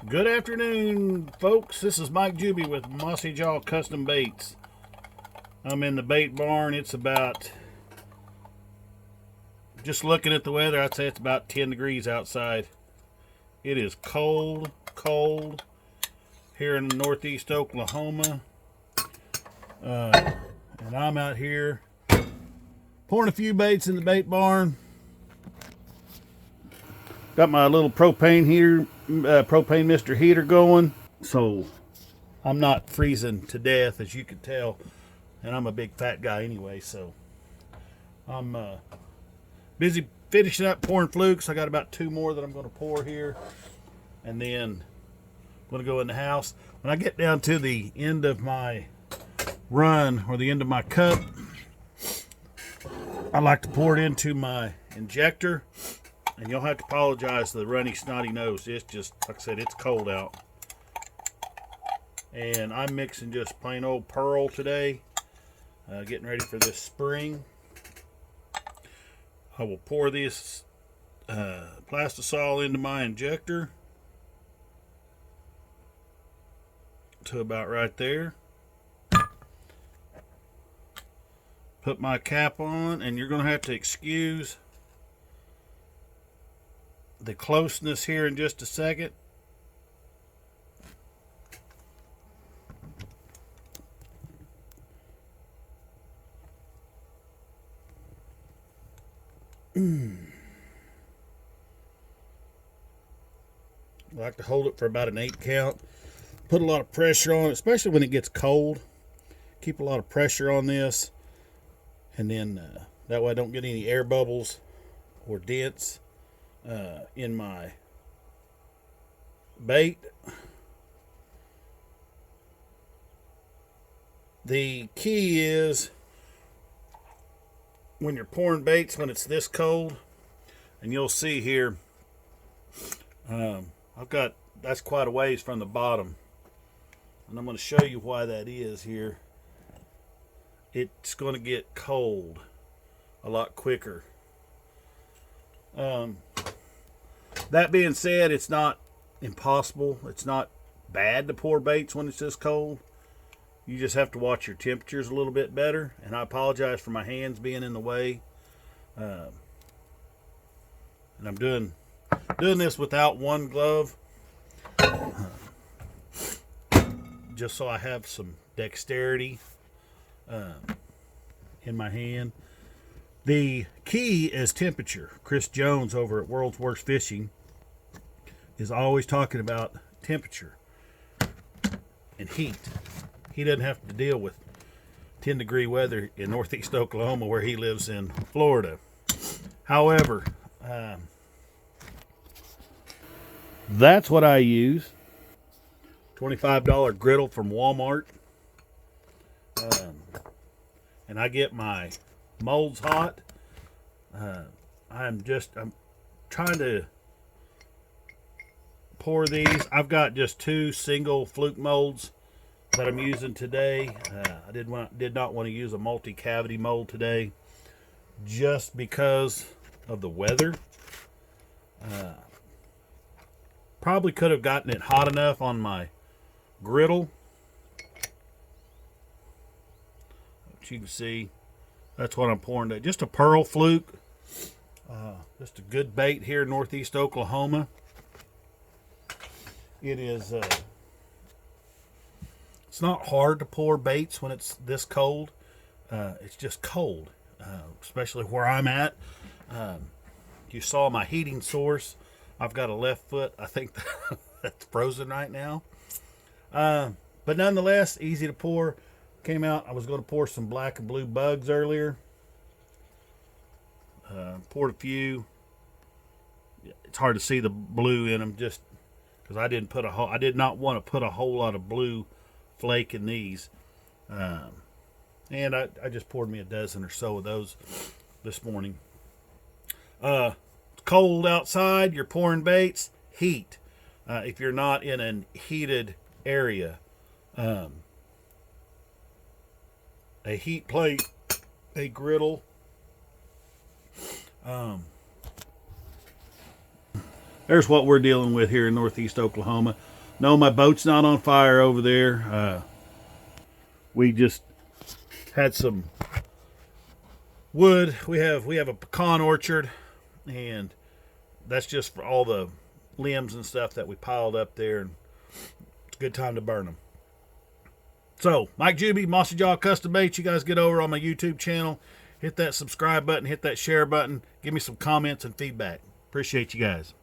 Good afternoon, folks. This is Mike Juby with Mossy Jaw Custom Baits. I'm in the bait barn. It's about, just looking at the weather, I'd say it's about 10 degrees outside. It is cold here in northeast Oklahoma. And I'm out here pouring a few baits in the bait barn. Got my little propane heater, propane Mr. Heater going, so I'm not freezing to death, as you can tell. And I'm a big fat guy anyway, so I'm busy finishing up pouring Flukes. I got about 2 more that I'm going to pour here, and then I'm going to go in the house. When I get down to the end of my run, or the end of my cup, I like to pour it into my injector. And you'll have to apologize for the runny, snotty nose. It's just, like I said, it's cold out. And I'm mixing just plain old Pearl today, getting ready for this spring. I will pour this plastisol into my injector to about right there. Put my cap on, and you're going to have to excuse the closeness here in just a second. I like to hold it for about an 8 count. Put a lot of pressure on it, especially when it gets cold. Keep a lot of pressure on this, and then that way I don't get any air bubbles or dents in my bait. The key is, when you're pouring baits when it's this cold, and you'll see here, that's quite a ways from the bottom, and I'm going to show you why that is here. It's going to get cold a lot quicker. That being said, it's not impossible. It's not bad to pour baits when it's this cold. You just have to watch your temperatures a little bit better. And I apologize for my hands being in the way. And I'm doing this without one glove, just so I have some dexterity in my hand. The key is temperature. Chris Jones over at World's Worst Fishing is always talking about temperature and heat. He doesn't have to deal with 10-degree weather in northeast Oklahoma, where he lives in Florida. However, that's what I use. $25 griddle from Walmart. And I get my molds hot. I'm trying to pour these. I've got just 2 single Fluke molds that I'm using today. I did not want to use a multi-cavity mold today, just because of the weather. Probably could have gotten it hot enough on my griddle. But you can see, that's what I'm pouring today. Just a Pearl Fluke. Just a good bait here in northeast Oklahoma. It is, it's not hard to pour baits when it's this cold. It's just cold, especially where I'm at. You saw my heating source. I've got a left foot. I think that's frozen right now. But nonetheless, easy to pour. Came out, I was going to pour some black and blue bugs earlier. Poured a few. It's hard to see the blue in them, just because I did not want to put a whole lot of blue flake in these. And I just poured me a dozen or so of those this morning. It's cold outside, you're pouring baits, heat. If you're not in a heated area, a heat plate, a griddle, there's what we're dealing with here in northeast Oklahoma. No, my boat's not on fire over there. We just had some wood. We have a pecan orchard, and that's just for all the limbs and stuff that we piled up there, and it's a good time to burn them. So, Mike Juby, Mossy Jaw Custom Baits. You guys get over on my YouTube channel, hit that subscribe button, hit that share button, give me some comments and feedback. Appreciate you guys.